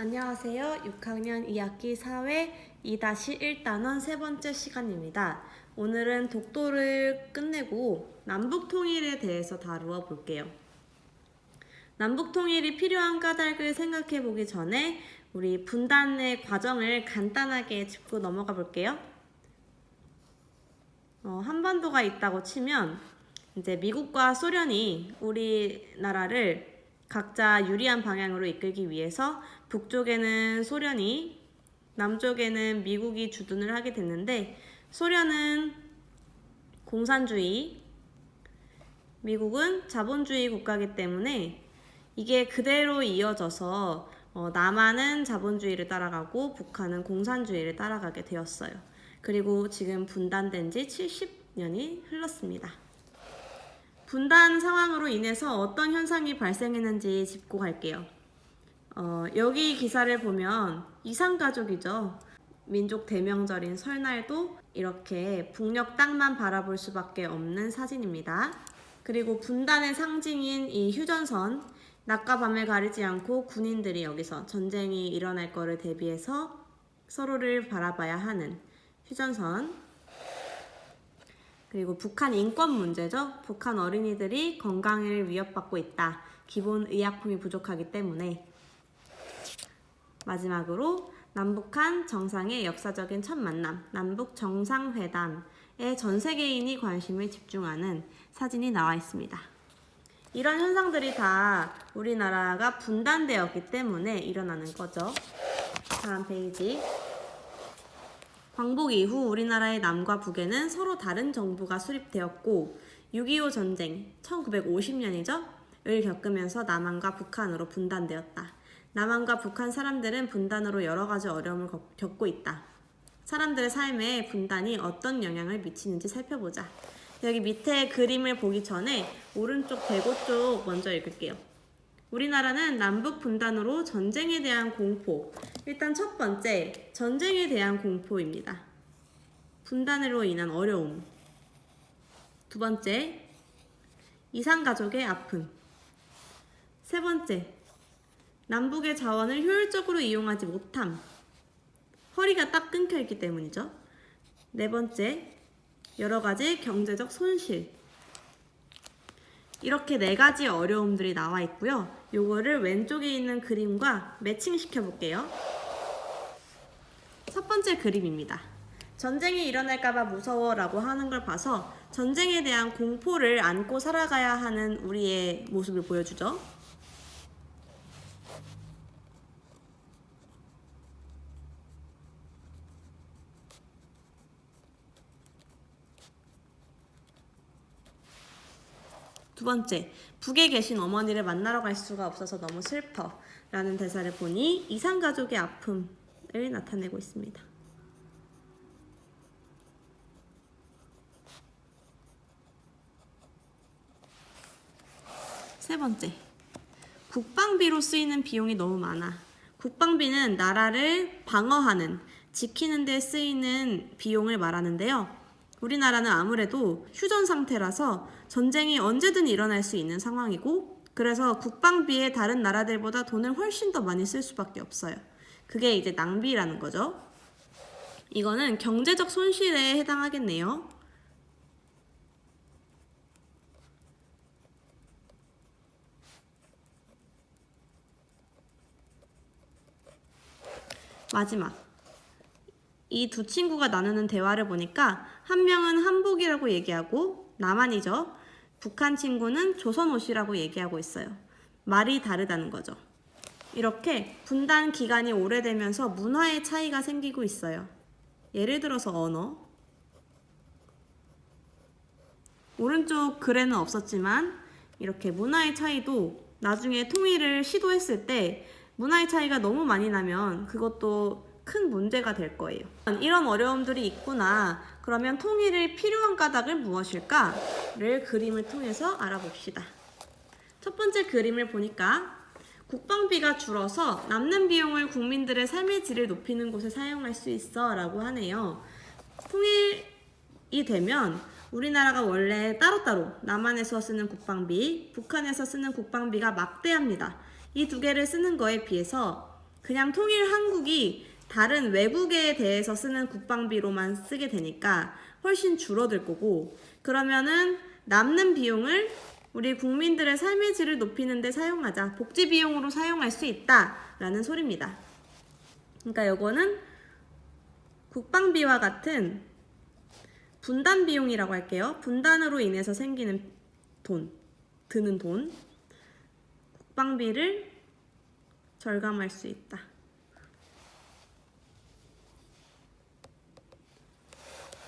안녕하세요. 6학년 2학기 사회 2-1단원 세 번째 시간입니다. 오늘은 독도를 끝내고 남북통일에 대해서 다루어 볼게요. 남북통일이 필요한 까닭을 생각해 보기 전에 우리 분단의 과정을 간단하게 짚고 넘어가 볼게요. 한반도가 있다고 치면 이제 미국과 소련이 우리나라를 각자 유리한 방향으로 이끌기 위해서 북쪽에는 소련이, 남쪽에는 미국이 주둔을 하게 됐는데, 소련은 공산주의, 미국은 자본주의 국가이기 때문에 이게 그대로 이어져서 남한은 자본주의를 따라가고 북한은 공산주의를 따라가게 되었어요. 그리고 지금 분단된 지 70년이 흘렀습니다. 분단 상황으로 인해서 어떤 현상이 발생했는지 짚고 갈게요. 여기 기사를 보면 이산가족이죠. 민족 대명절인 설날도 이렇게 북녘 땅만 바라볼 수밖에 없는 사진입니다. 그리고 분단의 상징인 이 휴전선, 낮과 밤을 가리지 않고 군인들이 여기서 전쟁이 일어날 거를 대비해서 서로를 바라봐야 하는 휴전선. 그리고 북한 인권 문제죠. 북한 어린이들이 건강을 위협받고 있다. 기본 의약품이 부족하기 때문에. 마지막으로 남북한 정상의 역사적인 첫 만남, 남북 정상회담에 전 세계인이 관심을 집중하는 사진이 나와 있습니다. 이런 현상들이 다 우리나라가 분단되었기 때문에 일어나는 거죠. 다음 페이지. 광복 이후 우리나라의 남과 북에는 서로 다른 정부가 수립되었고 6.25 전쟁 1950년이죠? 을 겪으면서 남한과 북한으로 분단되었다. 남한과 북한 사람들은 분단으로 여러 가지 어려움을 겪고 있다. 사람들의 삶에 분단이 어떤 영향을 미치는지 살펴보자. 여기 밑에 그림을 보기 전에 오른쪽 대고 쪽 먼저 읽을게요. 우리나라는 남북 분단으로 전쟁에 대한 공포. 일단 첫 번째, 전쟁에 대한 공포입니다. 분단으로 인한 어려움. 두 번째, 이산가족의 아픔. 세 번째, 남북의 자원을 효율적으로 이용하지 못함. 허리가 딱 끊겨 있기 때문이죠. 네 번째, 여러 가지 경제적 손실. 이렇게 네 가지 어려움들이 나와 있고요. 요거를 왼쪽에 있는 그림과 매칭시켜 볼게요. 첫 번째 그림입니다. 전쟁이 일어날까봐 무서워 라고 하는 걸 봐서 전쟁에 대한 공포를 안고 살아가야 하는 우리의 모습을 보여주죠. 두 번째, 북에 계신 어머니를 만나러 갈 수가 없어서 너무 슬퍼 라는 대사를 보니 이산가족의 아픔을 나타내고 있습니다. 세 번째, 국방비로 쓰이는 비용이 너무 많아. 국방비는 나라를 방어하는, 지키는 데 쓰이는 비용을 말하는데요. 우리나라는 아무래도 휴전 상태라서 전쟁이 언제든 일어날 수 있는 상황이고, 그래서 국방비에 다른 나라들보다 돈을 훨씬 더 많이 쓸 수밖에 없어요. 그게 이제 낭비라는 거죠. 이거는 경제적 손실에 해당하겠네요. 마지막. 이 두 친구가 나누는 대화를 보니까 한 명은 한복이라고 얘기하고 남한이죠. 북한 친구는 조선옷이라고 얘기하고 있어요. 말이 다르다는 거죠. 이렇게 분단 기간이 오래되면서 문화의 차이가 생기고 있어요. 예를 들어서 언어. 오른쪽 글에는 없었지만 이렇게 문화의 차이도 나중에 통일을 시도했을 때 문화의 차이가 너무 많이 나면 그것도 큰 문제가 될 거예요. 이런 어려움들이 있구나. 그러면 통일이 필요한 까닭은 무엇일까를 그림을 통해서 알아봅시다. 첫 번째 그림을 보니까 국방비가 줄어서 남는 비용을 국민들의 삶의 질을 높이는 곳에 사용할 수 있어 라고 하네요. 통일이 되면 우리나라가 원래 따로따로 남한에서 쓰는 국방비, 북한에서 쓰는 국방비가 막대합니다. 이 두 개를 쓰는 거에 비해서 그냥 통일 한국이 다른 외국에 대해서 쓰는 국방비로만 쓰게 되니까 훨씬 줄어들 거고, 그러면은 남는 비용을 우리 국민들의 삶의 질을 높이는 데 사용하자, 복지 비용으로 사용할 수 있다라는 소리입니다. 그러니까 요거는 국방비와 같은 분단 비용이라고 할게요. 분단으로 인해서 생기는 돈, 드는 돈, 국방비를 절감할 수 있다.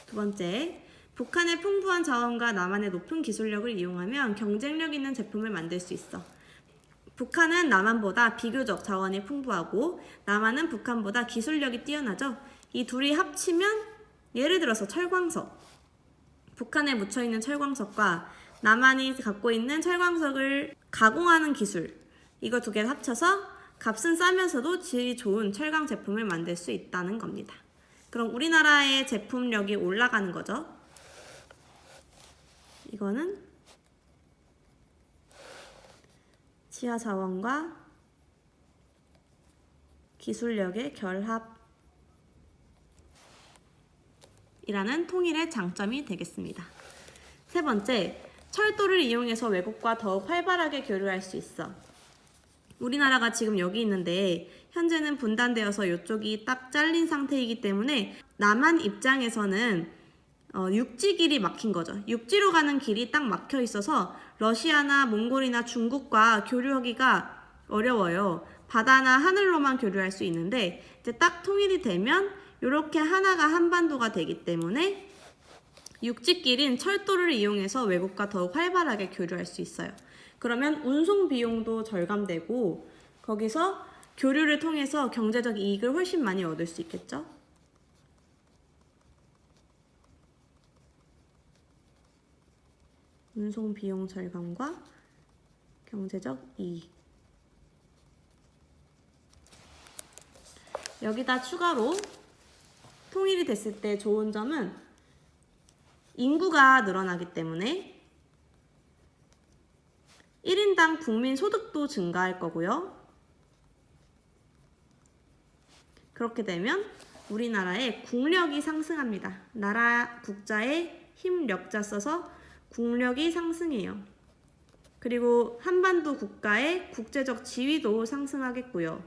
두 번째, 북한의 풍부한 자원과 남한의 높은 기술력을 이용하면 경쟁력 있는 제품을 만들 수 있어. 북한은 남한보다 비교적 자원이 풍부하고 남한은 북한보다 기술력이 뛰어나죠. 이 둘이 합치면 예를 들어서 철광석, 북한에 묻혀있는 철광석과 남한이 갖고 있는 철광석을 가공하는 기술, 이거 두 개를 합쳐서 값은 싸면서도 질이 좋은 철강 제품을 만들 수 있다는 겁니다. 그럼 우리나라의 제품력이 올라가는 거죠. 이거는 지하 자원과 기술력의 결합이라는 통일의 장점이 되겠습니다. 세 번째, 철도를 이용해서 외국과 더욱 활발하게 교류할 수 있어. 우리나라가 지금 여기 있는데 현재는 분단되어서 이쪽이 딱 잘린 상태이기 때문에 남한 입장에서는 육지 길이 막힌 거죠. 육지로 가는 길이 딱 막혀 있어서 러시아나 몽골이나 중국과 교류하기가 어려워요. 바다나 하늘로만 교류할 수 있는데 이제 딱 통일이 되면 이렇게 하나가 한반도가 되기 때문에 육지길인 철도를 이용해서 외국과 더욱 활발하게 교류할 수 있어요. 그러면 운송 비용도 절감되고 거기서 교류를 통해서 경제적 이익을 훨씬 많이 얻을 수 있겠죠? 운송 비용 절감과 경제적 이익. 여기다 추가로 통일이 됐을 때 좋은 점은 인구가 늘어나기 때문에 1인당 국민 소득도 증가할 거고요. 그렇게 되면 우리나라의 국력이 상승합니다. 나라 국자에 힘력자 써서 국력이 상승해요. 그리고 한반도 국가의 국제적 지위도 상승하겠고요.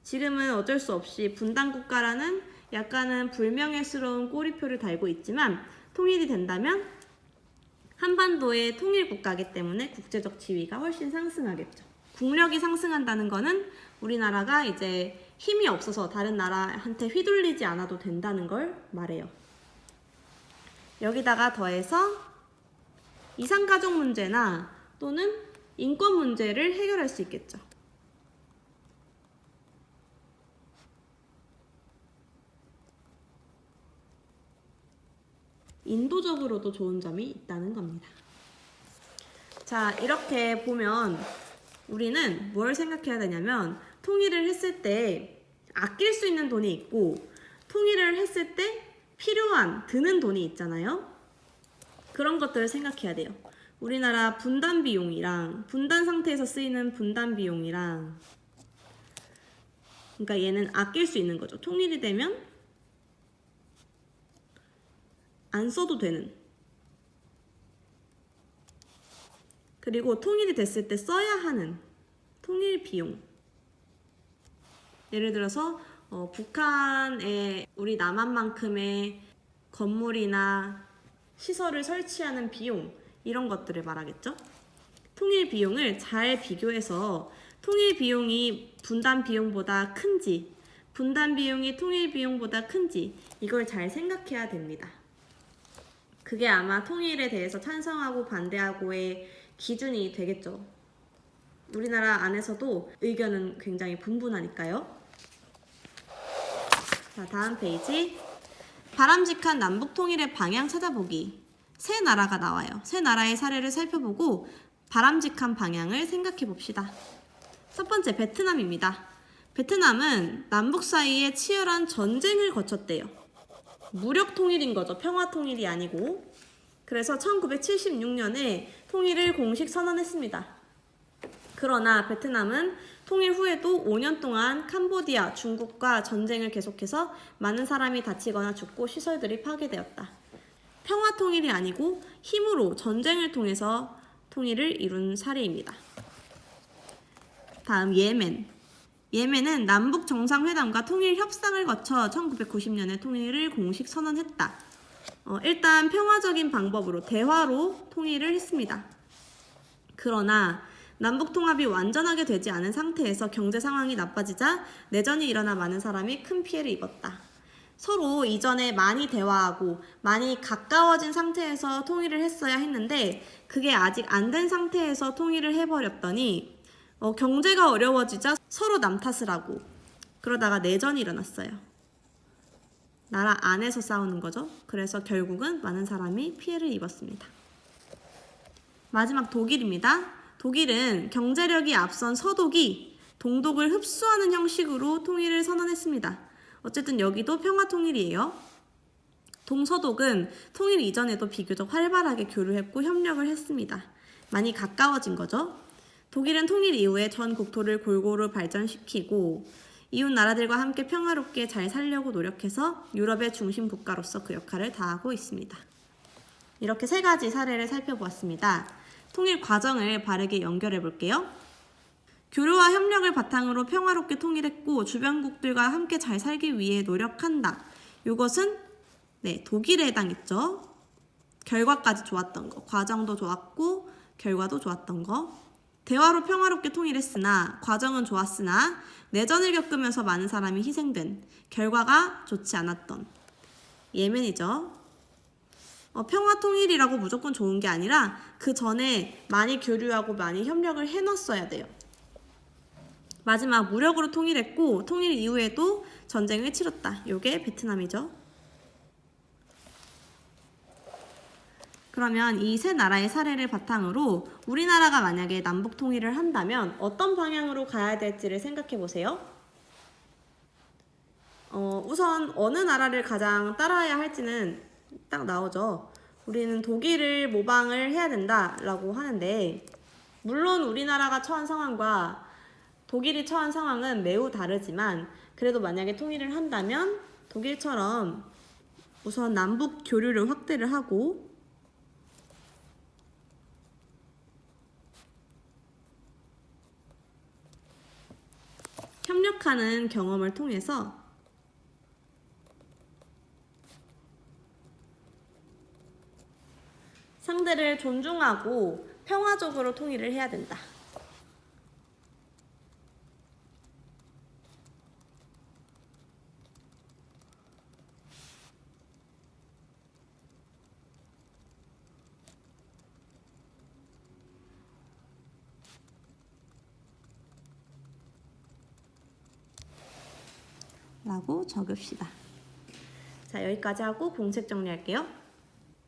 지금은 어쩔 수 없이 분단 국가라는 약간은 불명예스러운 꼬리표를 달고 있지만 통일이 된다면 한반도의 통일 국가이기 때문에 국제적 지위가 훨씬 상승하겠죠. 국력이 상승한다는 거는 우리나라가 이제 힘이 없어서 다른 나라한테 휘둘리지 않아도 된다는 걸 말해요. 여기다가 더해서 이산가족 문제나 또는 인권 문제를 해결할 수 있겠죠. 인도적으로도 좋은 점이 있다는 겁니다. 자, 이렇게 보면 우리는 뭘 생각해야 되냐면 통일을 했을 때 아낄 수 있는 돈이 있고 통일을 했을 때 필요한 드는 돈이 있잖아요. 그런 것들을 생각해야 돼요. 우리나라 분단 비용이랑 분단 상태에서 쓰이는 분단 비용이랑 그러니까 얘는 아낄 수 있는 거죠. 통일이 되면 안 써도 되는, 그리고 통일이 됐을 때 써야 하는 통일 비용. 예를 들어서 북한에 우리 남한만큼의 건물이나 시설을 설치하는 비용, 이런 것들을 말하겠죠. 통일 비용을 잘 비교해서 통일 비용이 분단 비용보다 큰지, 분단 비용이 통일 비용보다 큰지 이걸 잘 생각해야 됩니다. 그게 아마 통일에 대해서 찬성하고 반대하고의 기준이 되겠죠. 우리나라 안에서도 의견은 굉장히 분분하니까요. 자, 다음 페이지. 바람직한 남북 통일의 방향 찾아보기. 세 나라가 나와요. 세 나라의 사례를 살펴보고 바람직한 방향을 생각해 봅시다. 첫 번째, 베트남입니다. 베트남은 남북 사이에 치열한 전쟁을 거쳤대요. 무력 통일인 거죠. 평화 통일이 아니고. 그래서 1976년에 통일을 공식 선언했습니다. 그러나 베트남은 통일 후에도 5년 동안 캄보디아, 중국과 전쟁을 계속해서 많은 사람이 다치거나 죽고 시설들이 파괴되었다. 평화 통일이 아니고 힘으로 전쟁을 통해서 통일을 이룬 사례입니다. 다음 예멘. 예멘은 남북 정상회담과 통일 협상을 거쳐 1990년에 통일을 공식 선언했다. 일단 평화적인 방법으로 대화로 통일을 했습니다. 그러나 남북 통합이 완전하게 되지 않은 상태에서 경제 상황이 나빠지자 내전이 일어나 많은 사람이 큰 피해를 입었다. 서로 이전에 많이 대화하고 많이 가까워진 상태에서 통일을 했어야 했는데 그게 아직 안 된 상태에서 통일을 해버렸더니 경제가 어려워지자 서로 남 탓을 하고 그러다가 내전이 일어났어요. 나라 안에서 싸우는 거죠. 그래서 결국은 많은 사람이 피해를 입었습니다. 마지막 독일입니다. 독일은 경제력이 앞선 서독이 동독을 흡수하는 형식으로 통일을 선언했습니다. 어쨌든 여기도 평화통일이에요. 동서독은 통일 이전에도 비교적 활발하게 교류했고 협력을 했습니다. 많이 가까워진 거죠. 독일은 통일 이후에 전 국토를 골고루 발전시키고 이웃 나라들과 함께 평화롭게 잘 살려고 노력해서 유럽의 중심 국가로서 그 역할을 다하고 있습니다. 이렇게 3가지 사례를 살펴보았습니다. 통일 과정을 바르게 연결해 볼게요. 교류와 협력을 바탕으로 평화롭게 통일했고 주변국들과 함께 잘 살기 위해 노력한다. 이것은 독일에 해당했죠. 결과까지 좋았던 거, 과정도 좋았고 결과도 좋았던 거. 대화로 평화롭게 통일했으나 과정은 좋았으나 내전을 겪으면서 많은 사람이 희생된 결과가 좋지 않았던 예멘이죠. 평화 통일이라고 무조건 좋은 게 아니라 그 전에 많이 교류하고 많이 협력을 해놨어야 돼요. 마지막 무력으로 통일했고 통일 이후에도 전쟁을 치렀다. 이게 베트남이죠. 그러면 이 3나라의 사례를 바탕으로 우리나라가 만약에 남북 통일을 한다면 어떤 방향으로 가야 될지를 생각해 보세요. 우선 어느 나라를 가장 따라야 할지는 딱 나오죠. 우리는 독일을 모방을 해야 된다라고 하는데 물론 우리나라가 처한 상황과 독일이 처한 상황은 매우 다르지만 그래도 만약에 통일을 한다면 독일처럼 우선 남북 교류를 확대를 하고 협력하는 경험을 통해서 상대를 존중하고 평화적으로 통일을 해야 된다. 라고 적읍시다. 자, 여기까지 하고 공책 정리할게요.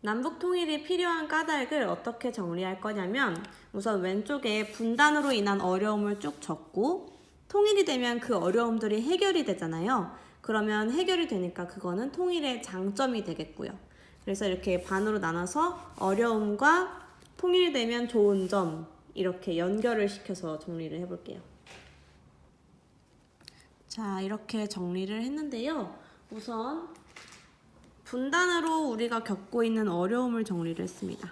남북 통일이 필요한 까닭을 어떻게 정리할 거냐면 우선 왼쪽에 분단으로 인한 어려움을 쭉 적고 통일이 되면 그 어려움들이 해결이 되잖아요. 그러면 해결이 되니까 그거는 통일의 장점이 되겠고요. 그래서 이렇게 반으로 나눠서 어려움과 통일되면 좋은 점 이렇게 연결을 시켜서 정리를 해볼게요. 자, 이렇게 정리를 했는데요. 우선 분단으로 우리가 겪고 있는 어려움을 정리를 했습니다.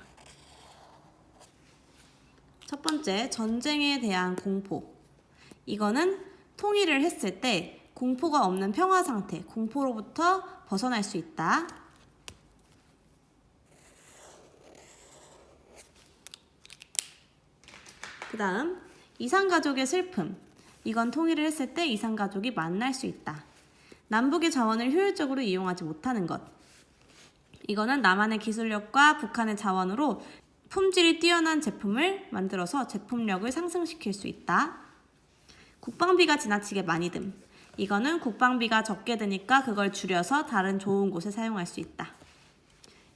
첫 번째, 전쟁에 대한 공포. 이거는 통일을 했을 때 공포가 없는 평화 상태, 공포로부터 벗어날 수 있다. 그 다음, 이산가족의 슬픔. 이건 통일을 했을 때 이산가족이 만날 수 있다. 남북의 자원을 효율적으로 이용하지 못하는 것. 이거는 남한의 기술력과 북한의 자원으로 품질이 뛰어난 제품을 만들어서 제품력을 상승시킬 수 있다. 국방비가 지나치게 많이 듦. 이거는 국방비가 적게 드니까 그걸 줄여서 다른 좋은 곳에 사용할 수 있다.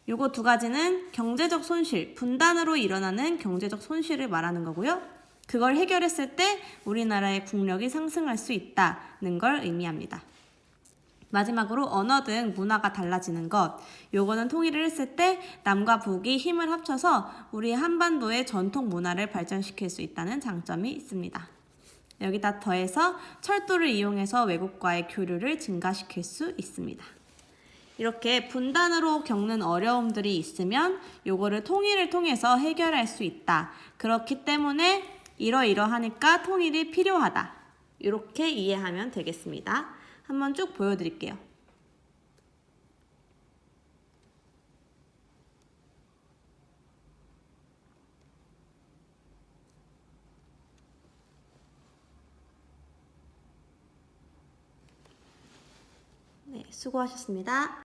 요거 2가지는 경제적 손실, 분단으로 일어나는 경제적 손실을 말하는 거고요. 그걸 해결했을 때 우리나라의 국력이 상승할 수 있다는 걸 의미합니다. 마지막으로 언어 등 문화가 달라지는 것. 요거는 통일을 했을 때 남과 북이 힘을 합쳐서 우리 한반도의 전통 문화를 발전시킬 수 있다는 장점이 있습니다. 여기다 더해서 철도를 이용해서 외국과의 교류를 증가시킬 수 있습니다. 이렇게 분단으로 겪는 어려움들이 있으면 요거를 통일을 통해서 해결할 수 있다. 그렇기 때문에 이러이러하니까 통일이 필요하다. 이렇게 이해하면 되겠습니다. 한번 쭉 보여드릴게요. 네, 수고하셨습니다.